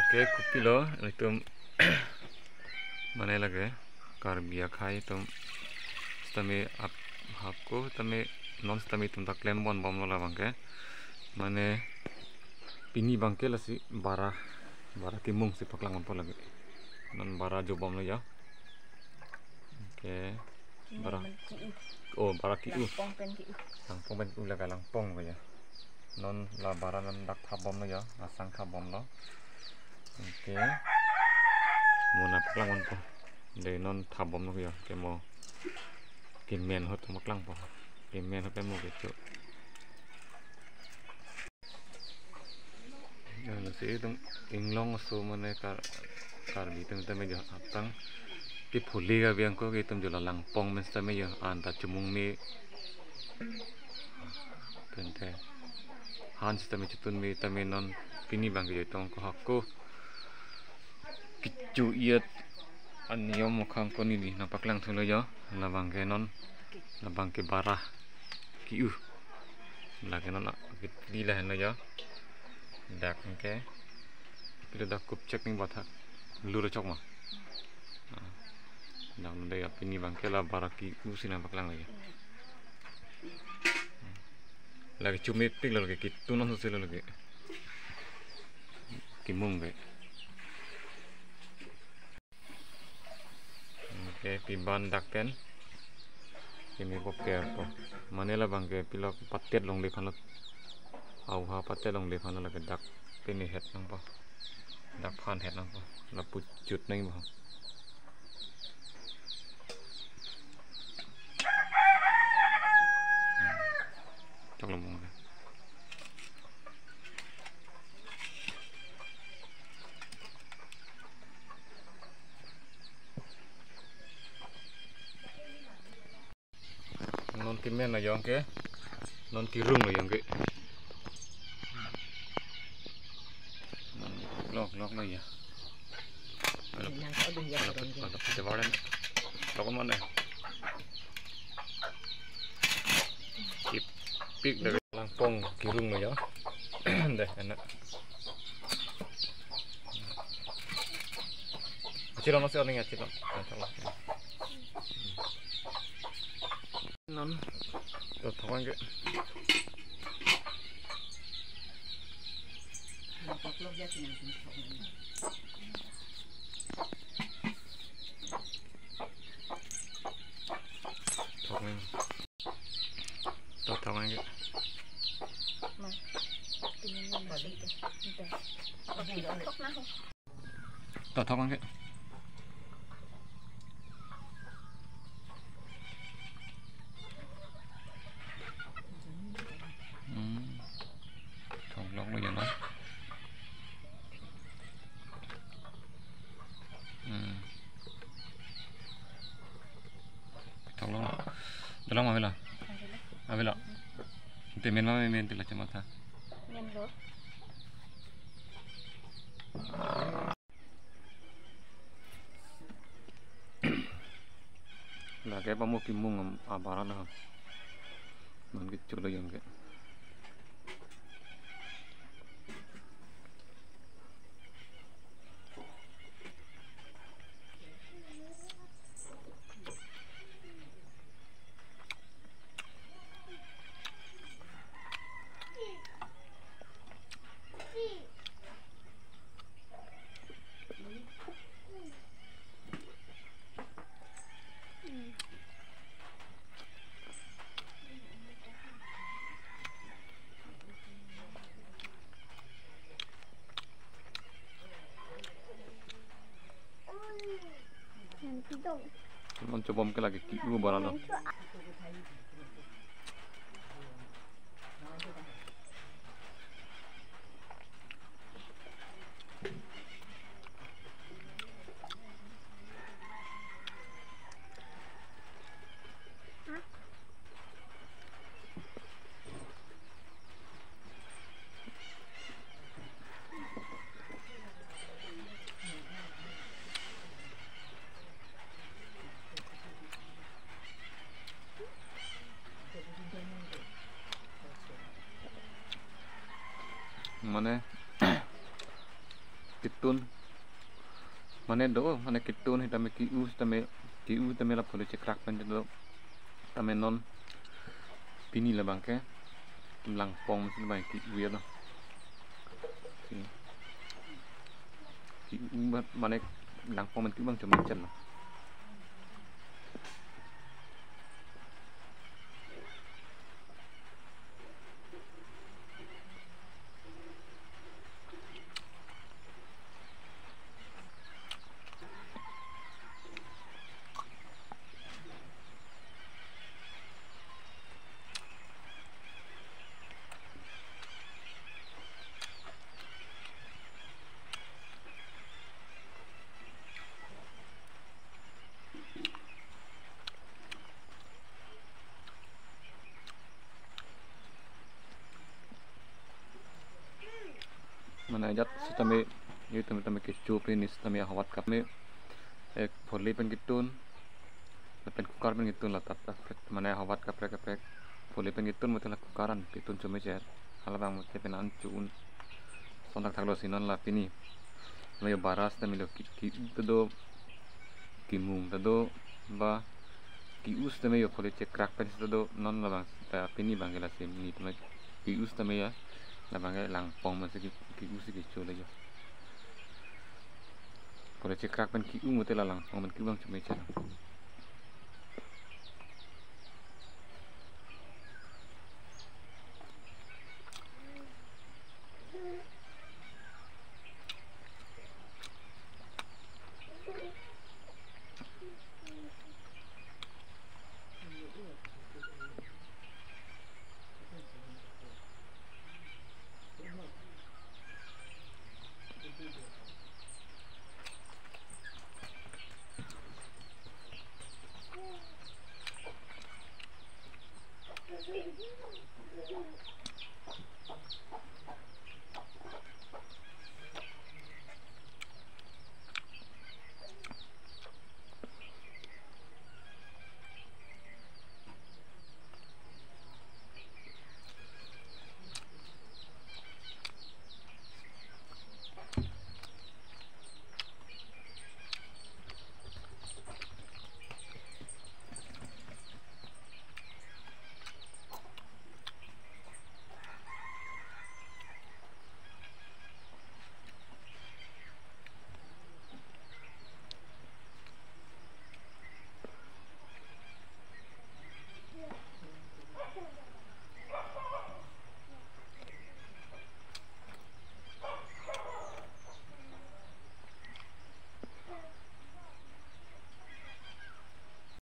Oke, kupi lo itu mana lagi karbia khai itu stami hakku stami non stami itu tak klaim bon bom lo bangke mana pini bangke lah si bara kimung si paklang apa lagi non bara jo bom lo ya. Oke, bara oh bara kiu langpong pen kiu laga langpong lo ya non la bara non dak thap bom lo ya asang thap bom lo. Oke, mau napaklang man po, dari non thabom no ya, kayak mau kimen hot maklang po, kimen hot mau gitu. Ya nasi itu inglong so mana karbi itu kita meja apang, ki puli ka biang ko kita jual langpong mesti meja anta cemung mi, pente, hans kita mencetun mi tapi non pini bang gitu tong ko kicu iat aniom mukhang ko nini napak lang tulo yo labang ke non labang ke barah kiu lagi non di lah no yo dak ke pilih dak kup cek nih buat lur cok mah dak nunda ya ini bang ke lah barah kiu sih napak lang lagi lagi cumi pik lagi kitu non sosial lagi kimung be. Oke, piban dakten kini boke apa manela bangke pilok patet long le khanot au ha patet long le khanot la dak kini het nang pa dak phan het nang pa la pucut nang ba chok lom mong non kimen na yong ke non kirung na yong ke lok na ya ada pejawaran lokon mana pik dari langpong kirung na ya deh enak cilon masih orang ya cilon non tuh thong ke thong ke thong lok bây giờ nó thong lok dalam apa lah temen mama temen tila cuma ta lah kayak pamu kimung abaran lah man gitu loh yang kayak Mon coba mungkin lagi kiu barang lo. Mana kitun mane do mane kitun hitame kiu tame la pole cekrak pen do tame non pini la bangke lang pong mesin bang kiu ya do kiu mane lang pong men kiu bang cuma chen mana jat tame yu tame kecu penis tame hawat kap me ek pholi pen kitun pen kukar pen kitun la tap mana hawat kap prek pholi pen kitun mutela kukaran kitun cuma cer halabang mute pen ancun sondak thaklo sinon la pini me baras tame lo ki do kimung do ba kius tame yo pholi cek krak pen do non la bang pini bangela sim ni tame kius tame ya la bangke lang pong masih kius ki chole yo pholi cek krak pen kiu mutela lang pong men kiu bang cuma cer